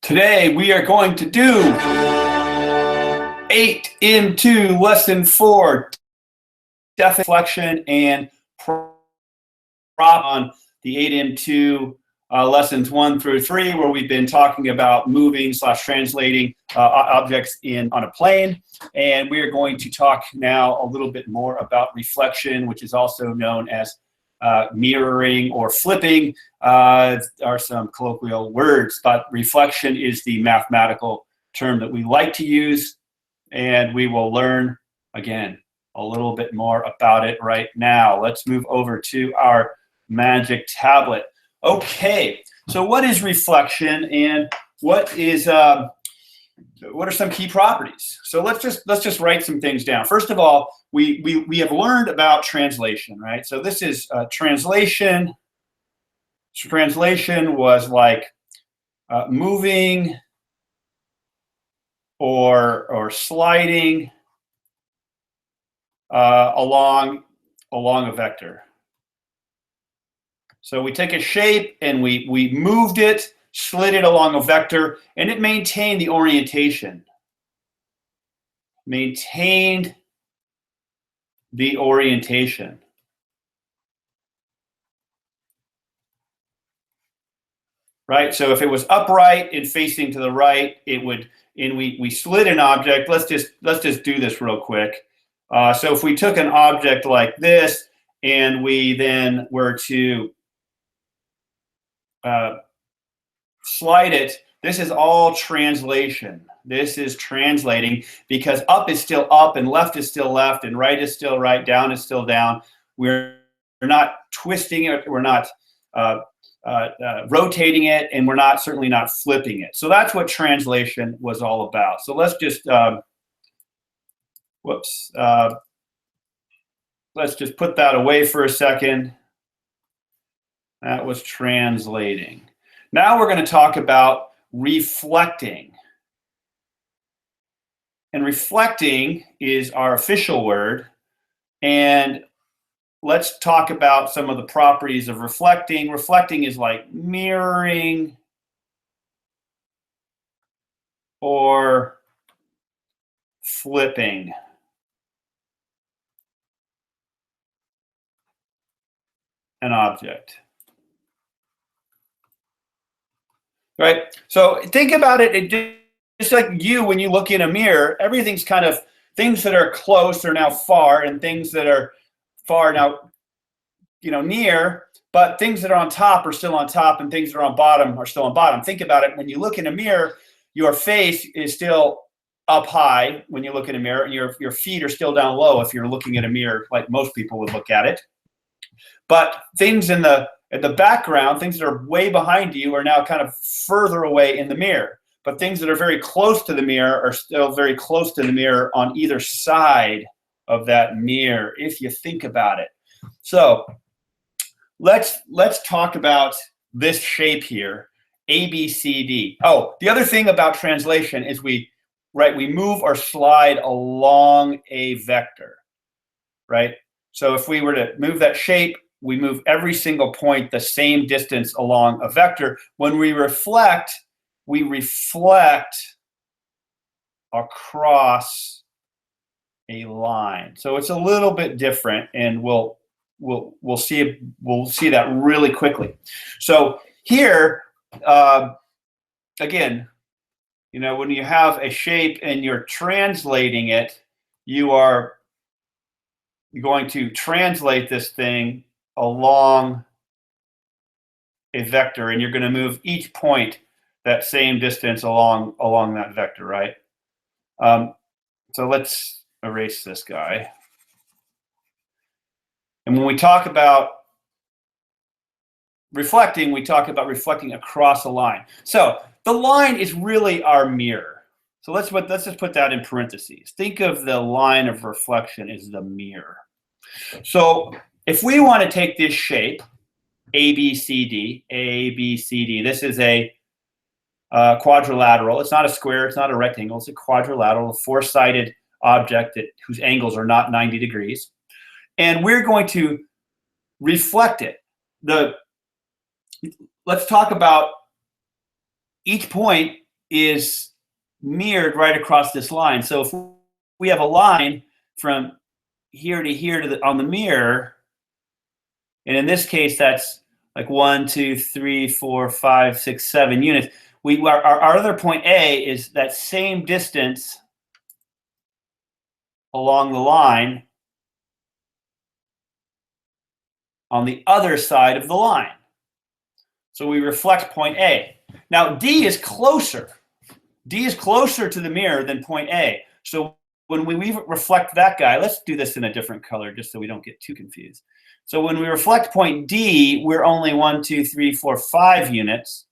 Today we are going to do 8 into lesson 4, deflection and prop on the 8 into lessons 1 through 3, where we've been talking about moving / translating objects on a plane. And we are going to talk now a little bit more about reflection, which is also known as mirroring or flipping. Are some colloquial words, but reflection is the mathematical term that we like to use, and we will learn again a little bit more about it right now. Let's move over to our magic tablet. Okay, so what is reflection, and what are some key properties? So let's just write some things down. First of all, we have learned about translation, right? So this is translation. Translation was like moving or sliding along a vector. So we take a shape and we moved it, slid it along a vector, and it maintained the orientation. Maintained the orientation. Right? So if it was upright and facing to the right, it would, and we slid an object. Let's just do this real quick. So if we took an object like this and we then were to slide it, this is all translation. This is translating, because up is still up and left is still left and right is still right, down is still down. We're not twisting it, we're not rotating it, and we're certainly not flipping it. So that's what translation was all about. So let's just let's just put that away for a second. That was translating. Now we're going to talk about reflecting. And reflecting is our official word. And let's talk about some of the properties of reflecting. Reflecting is like mirroring or flipping. An object. Right? So think about it, just like you, when you look in a mirror, everything's kind of, things that are close are now far, and things that are far now, near, but things that are on top are still on top, and things that are on bottom are still on bottom. Think about it. When you look in a mirror, your face is still up high when you look in a mirror, and your feet are still down low if you're looking at a mirror like most people would look at it. But things at the background, things that are way behind you, are now kind of further away in the mirror. But things that are very close to the mirror are still very close to the mirror on either side of that mirror, if you think about it. So let's talk about this shape here, ABCD. Oh, the other thing about translation is we move or slide along a vector, right? So if we were to move that shape, we move every single point the same distance along a vector. When we reflect across a line. So it's a little bit different, and we'll see that really quickly. So here, again, when you have a shape and you're translating it, you are going to translate this thing along a vector, and you're going to move each point that same distance along that vector, right? So let's erase this guy. And when we talk about reflecting, we talk about reflecting across a line. So the line is really our mirror. So let's just put that in parentheses. Think of the line of reflection as the mirror. So if we want to take this shape, ABCD, this is a quadrilateral. It's not a square, it's not a rectangle, it's a quadrilateral, a four-sided object whose angles are not 90 degrees. And we're going to reflect it. Let's talk about each point is mirrored right across this line. So if we have a line from here to here to on the mirror, and in this case that's like 1, 2, 3, 4, 5, 6, 7 units. Our other point A is that same distance along the line on the other side of the line. So we reflect point A. Now D is closer. D is closer to the mirror than point A. So when we reflect that guy, let's do this in a different color just so we don't get too confused. So when we reflect point D, we're only 1, 2, 3, 4, 5 units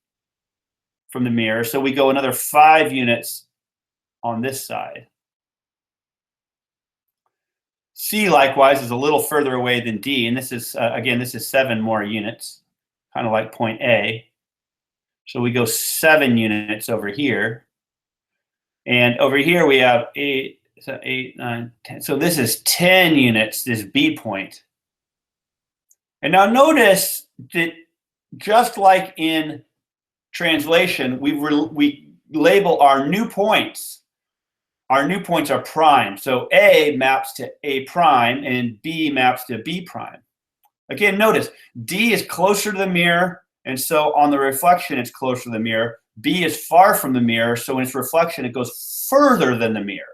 from the mirror. So we go another 5 units on this side. C likewise is a little further away than D, and this is, again, this is 7 more units, kind of like point A. So we go 7 units over here. And over here we have 8, 9, 10. So this is 10 units, this B point. And now notice that just like in translation, we label our new points. Our new points are prime. So A maps to A prime and B maps to B prime. Again, notice D is closer to the mirror, and so on the reflection it's closer to the mirror. B is far from the mirror, so in its reflection it goes further than the mirror.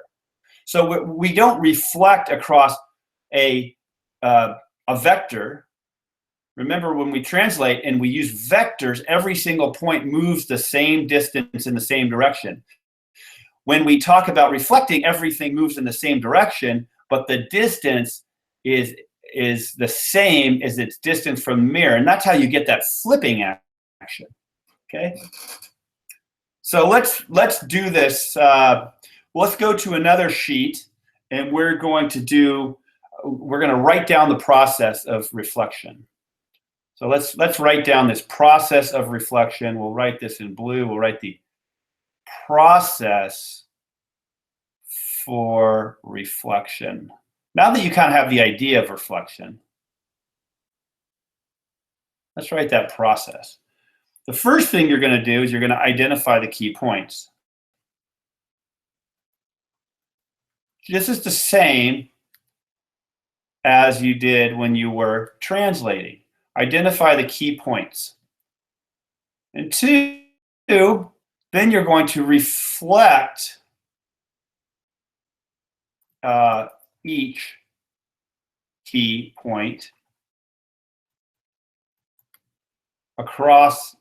So we don't reflect across a vector. Remember, when we translate and we use vectors, every single point moves the same distance in the same direction. When we talk about reflecting, everything moves in the same direction, but the distance is the same as its distance from the mirror, and that's how you get that flipping action. Okay. So let's do this. Let's go to another sheet, and we're going to write down the process of reflection. So let's write down this process of reflection. We'll write this in blue. We'll write the process for reflection. Now that you kind of have the idea of reflection, let's write that process. The first thing you're going to do is you're going to identify the key points. This is the same as you did when you were translating. Identify the key points. And 2, then you're going to reflect each key point across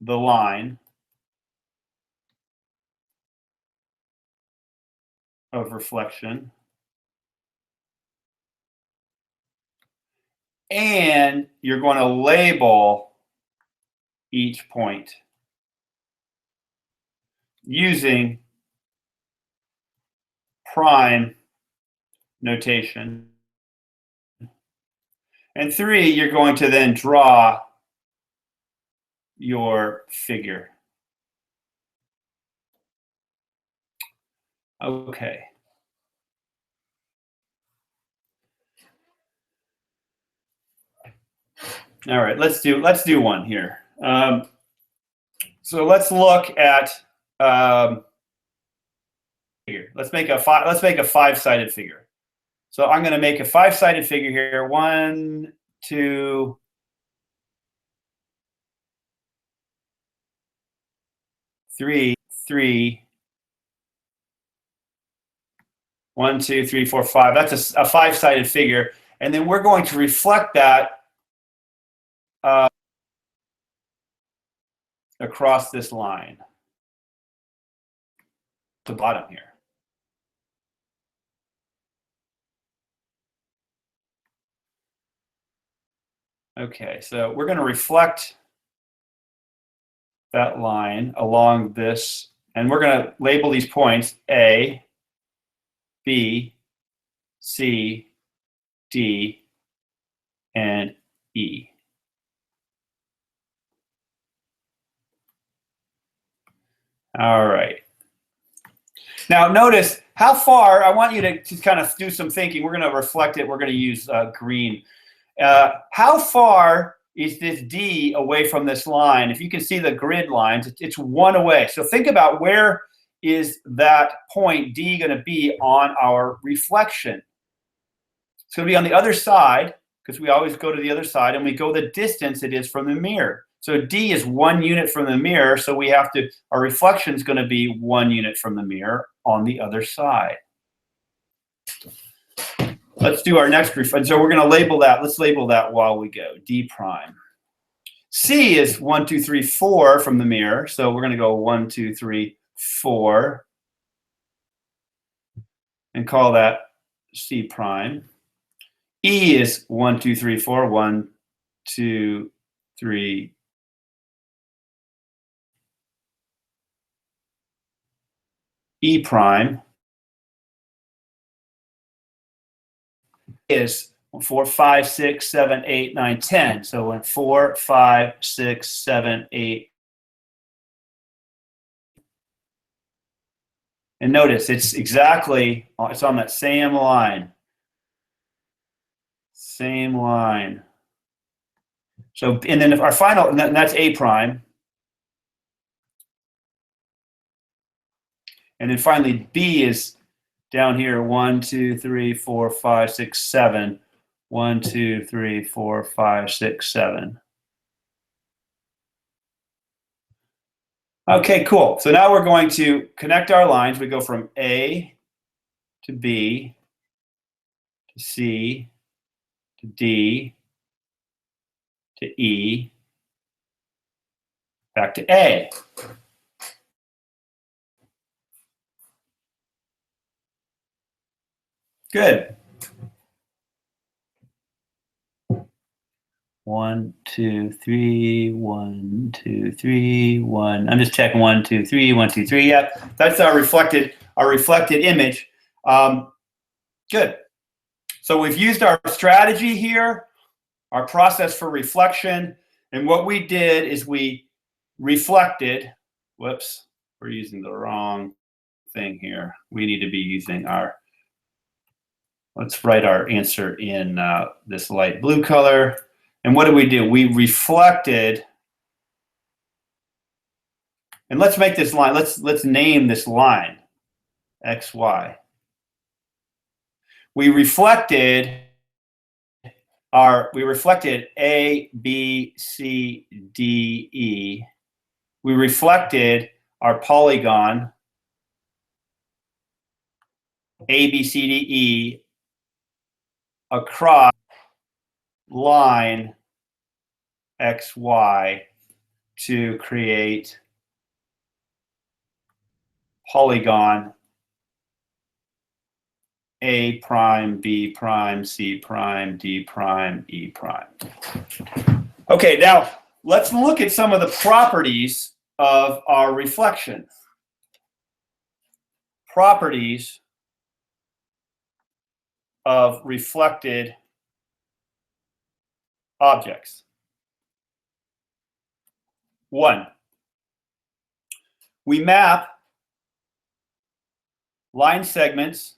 the line of reflection, and you're going to label each point using prime notation. And 3, you're going to then draw your figure. Okay. All right, let's do one here. So let's look at figure. Let's make a 5-sided figure. So I'm going to make a 5-sided figure here. 1, 2, 3, 3. 1, 2, 3, 4, 5. That's a 5-sided figure, and then we're going to reflect that across this line, the bottom here. Okay, so we're going to reflect that line along this, and we're going to label these points A, B, C, D, and E. All right. Now notice how far, I want you to kind of do some thinking. We're going to reflect it. We're going to use green. How far is this D away from this line. If you can see the grid lines, it's 1 away. So think about where is that point D going to be on our reflection. It's going to be on the other side, because we always go to the other side, and we go the distance it is from the mirror. So D is 1 unit from the mirror, so we have to, our reflection is going to be 1 unit from the mirror on the other side. Let's do our next reflection. So we're going to label that. Let's label that while we go. D prime. C is 1, 2, 3, 4 from the mirror. So we're going to go 1, 2, 3, 4. And call that C prime. E is 1, 2, 3, 4. 1, 2, 3. E prime is 4, 5, 6, 7, 8, 9, 10. So when 4, 5, 6, 7, 8. And notice it's exactly, it's on that same line. Same line. So, and then our final, and that's A prime. And then finally, B is down here, 1, 2, 3, 4, 5, 6, 7. 1, 2, 3, 4, 5, 6, 7. Okay, cool. So now we're going to connect our lines. We go from A to B to C to D to E back to A. Good. 1, 2, 3, 1, 2, 3, 1. I'm just checking 1, 2, 3, 1, 2, 3. Yeah, that's our reflected image. Good. So we've used our strategy here, our process for reflection, and what we did is we reflected. Whoops, we're using the wrong thing here. We need to be using our. Let's write our answer in this light blue color. And what did we do? We reflected, and let's make this line, let's name this line, XY. We reflected A, B, C, D, E. We reflected our polygon, A, B, C, D, E, across line XY to create polygon A prime, B prime, C prime, D prime, E prime. Okay, now let's look at some of the properties of our reflection. Properties of reflected objects. 1, we map line segments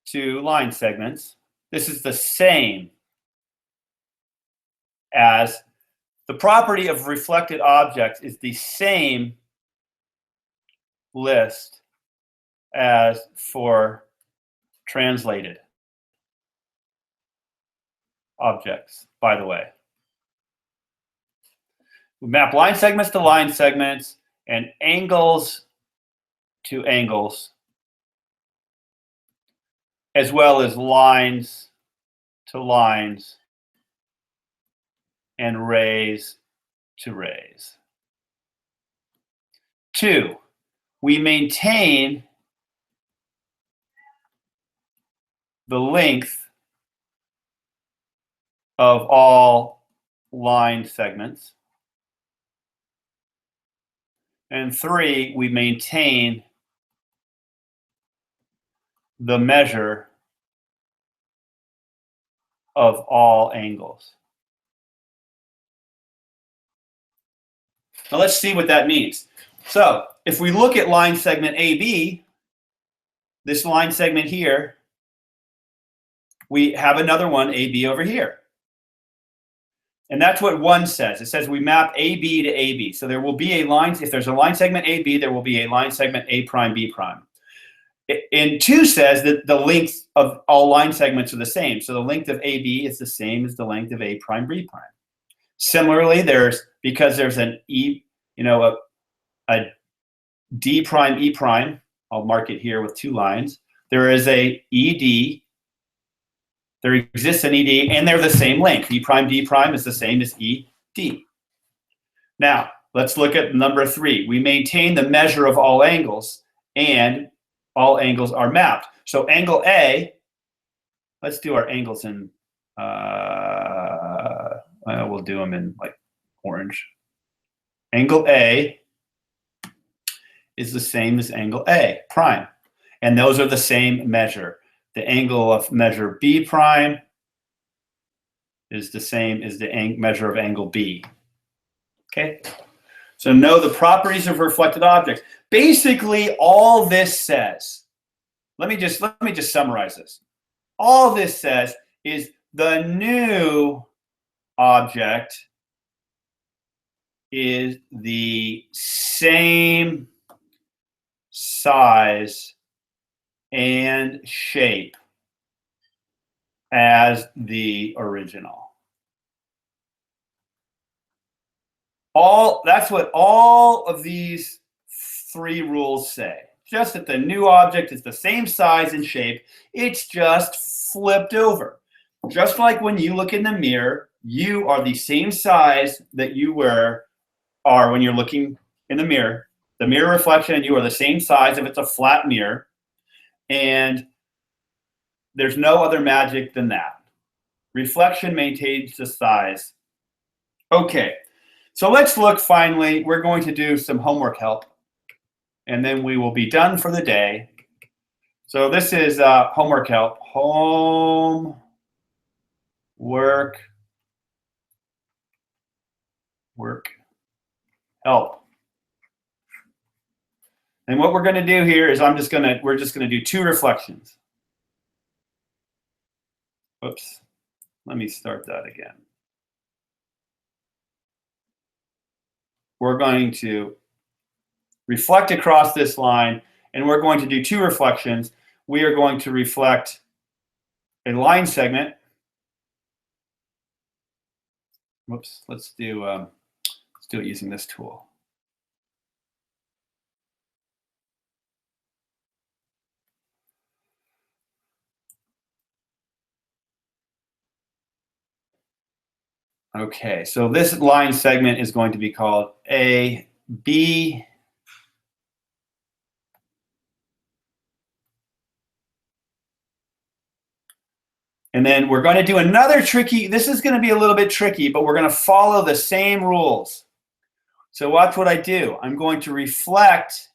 to line segments. This is the same as the property of reflected objects is the same list as for translated objects, by the way. We map line segments to line segments and angles to angles, as well as lines to lines and rays to rays. 2, we maintain the length of all line segments. And 3, we maintain the measure of all angles. Now let's see what that means. So if we look at line segment AB, this line segment here, we have another one, AB, over here. And that's what 1 says. It says we map AB to AB. So there will be a line, if there's a line segment AB, there will be a line segment A prime, B prime. And 2 says that the lengths of all line segments are the same. So the length of AB is the same as the length of A prime, B prime. Similarly, because there's an E, a D prime, E prime, I'll mark it here with 2 lines. There is a ED, there exists an ED, and they're the same length. E prime, D prime is the same as ED. Now, let's look at number 3. We maintain the measure of all angles, and all angles are mapped. So angle A, let's do our angles in, we'll do them in like orange. Angle A is the same as angle A prime, and those are the same measure. The angle of measure B prime is the same as the measure of angle B. Okay? So know the properties of reflected objects. Basically, all this says, let me just summarize this. All this says is the new object is the same size and shape as the original. That's what all of these 3 rules say. Just that the new object is the same size and shape, it's just flipped over. Just like when you look in the mirror, you are the same size that you are when you're looking in the mirror. The mirror reflection and you are the same size if it's a flat mirror. And there's no other magic than that. Reflection maintains the size. Okay, so let's look finally. We're going to do some homework help, and then we will be done for the day. So this is homework help. Work help. And what we're going to do here is we're just going to do 2 reflections. Oops. Let me start that again. We're going to reflect across this line, and we're going to do 2 reflections. We are going to reflect a line segment. Whoops. Let's do it using this tool. Okay, so this line segment is going to be called A, B, and then we're going to do another tricky, this is going to be a little bit tricky, but we're going to follow the same rules. So watch what I do. I'm going to reflect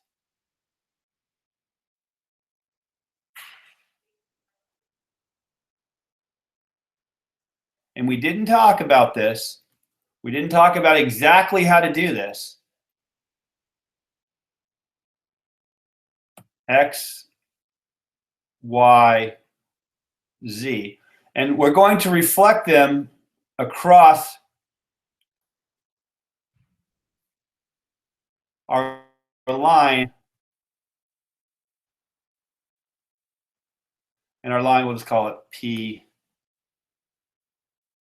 and we didn't talk about this. We didn't talk about exactly how to do this. X, Y, Z. And we're going to reflect them across our line. And our line, we'll just call it P,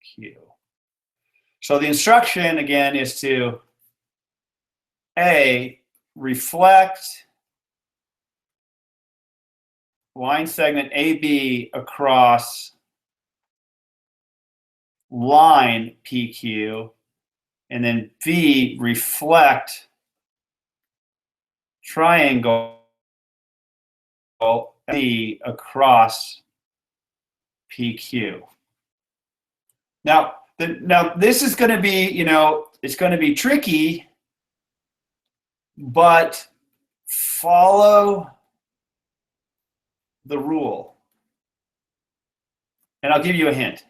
Q. So the instruction, again, is to A, reflect line segment AB across line PQ, and then B, reflect triangle B across PQ. Now this is going to be, it's going to be tricky, but follow the rule. And I'll give you a hint.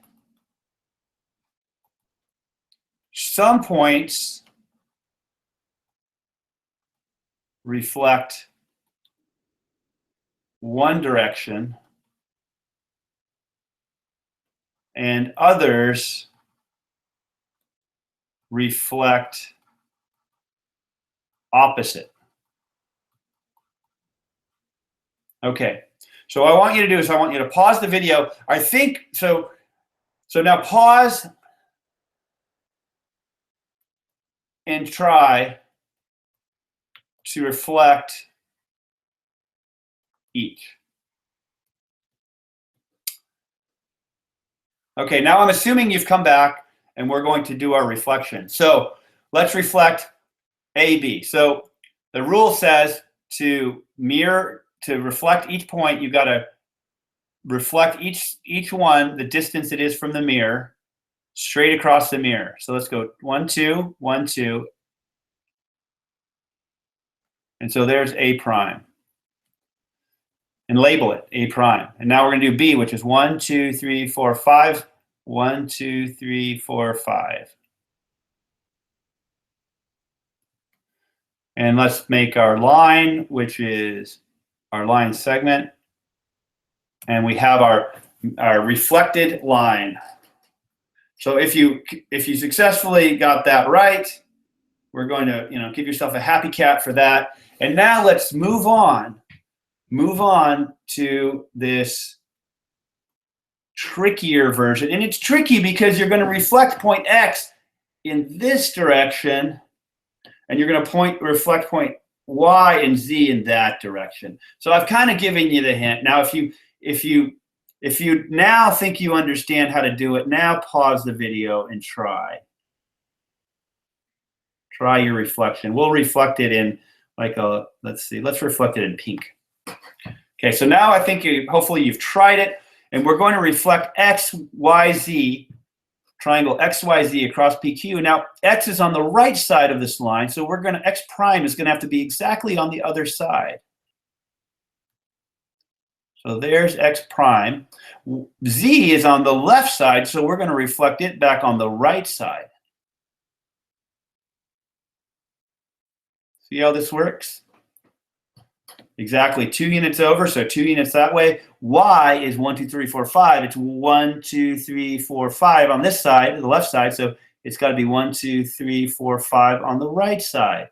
Some points reflect one direction, and others reflect opposite. Okay, so what I want you to do is I want you to pause the video. I think, so now pause and try to reflect each. Okay, now I'm assuming you've come back and we're going to do our reflection. So let's reflect AB. So the rule says to reflect each point, you've got to reflect each one, the distance it is from the mirror, straight across the mirror. So let's go 1, 2, 1, 2. And so there's A prime. And label it A prime. And now we're going to do B, which is 1, 2, 3, 4, 5. 1, 2, 3, 4, 5. And let's make our line, which is our line segment. And we have our reflected line. So if you successfully got that right, we're going to give yourself a happy cat for that. And now let's move on to this trickier version. And it's tricky because you're going to reflect point X in this direction, and you're going to reflect point Y and Z in that direction. So I've kind of given you the hint. Now, if you now think you understand how to do it, now pause the video and try your reflection. We'll reflect it in let's reflect it in pink. Okay, so now I think hopefully you've tried it, and we're going to reflect X, Y, Z, triangle X, Y, Z across PQ. Now, X is on the right side of this line, so X prime is going to have to be exactly on the other side. So there's X prime. Z is on the left side, so we're going to reflect it back on the right side. See how this works? Exactly, 2 units over, so 2 units that way. Y is 1, 2, 3, 4, 5. It's 1, 2, 3, 4, 5 on this side, the left side, so it's got to be 1, 2, 3, 4, 5 on the right side.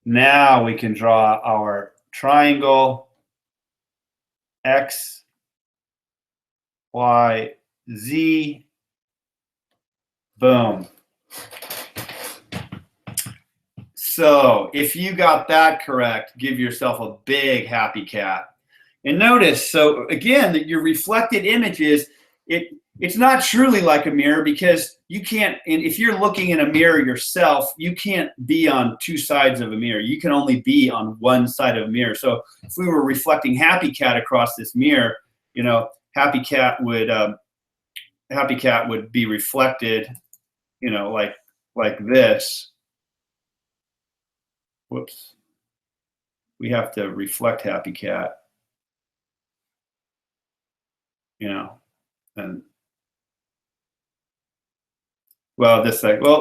Now we can draw our triangle X, Y, Z. Boom. So if you got that correct, give yourself a big happy cat. And notice, so again, that your reflected images, it's not truly like a mirror, because you can't, and if you're looking in a mirror yourself, you can't be on two sides of a mirror. You can only be on one side of a mirror. So if we were reflecting Happy Cat across this mirror, Happy Cat would be reflected, like this. Whoops. We have to reflect Happy Cat, and well,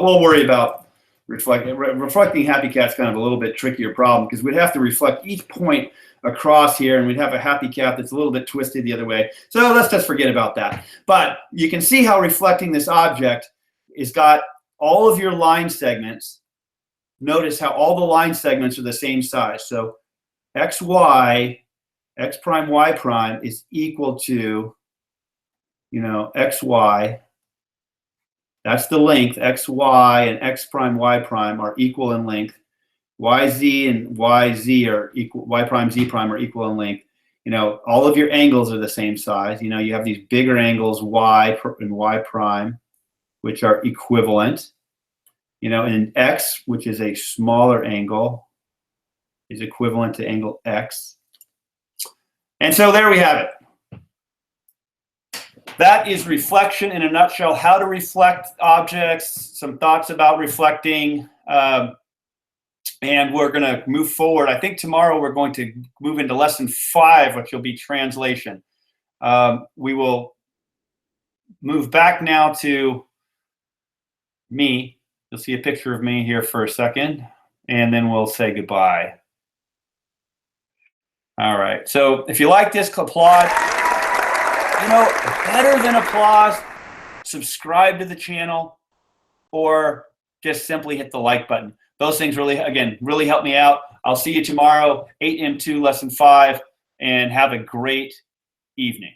we'll worry about reflecting Happy Cat's kind of a little bit trickier problem, because we'd have to reflect each point across here, and we'd have a Happy Cat that's a little bit twisted the other way. So let's just forget about that. But you can see how reflecting this object has got all of your line segments. Notice how all the line segments are the same size. So XY, X prime, Y prime is equal to, XY. That's the length. XY and X prime, Y prime are equal in length. YZ and YZ are equal. Y prime, Z prime are equal in length. All of your angles are the same size. You have these bigger angles, Y and Y prime, which are equivalent. And X, which is a smaller angle, is equivalent to angle X. And so there we have it. That is reflection in a nutshell, how to reflect objects, some thoughts about reflecting. And we're going to move forward. I think tomorrow we're going to move into lesson 5, which will be translation. We will move back now to me. You'll see a picture of me here for a second, and then we'll say goodbye. All right. So if you like this, applaud. You know, better than applause, subscribe to the channel, or just simply hit the like button. Those things really, again, really help me out. I'll see you tomorrow, 8M2 lesson 5, and have a great evening.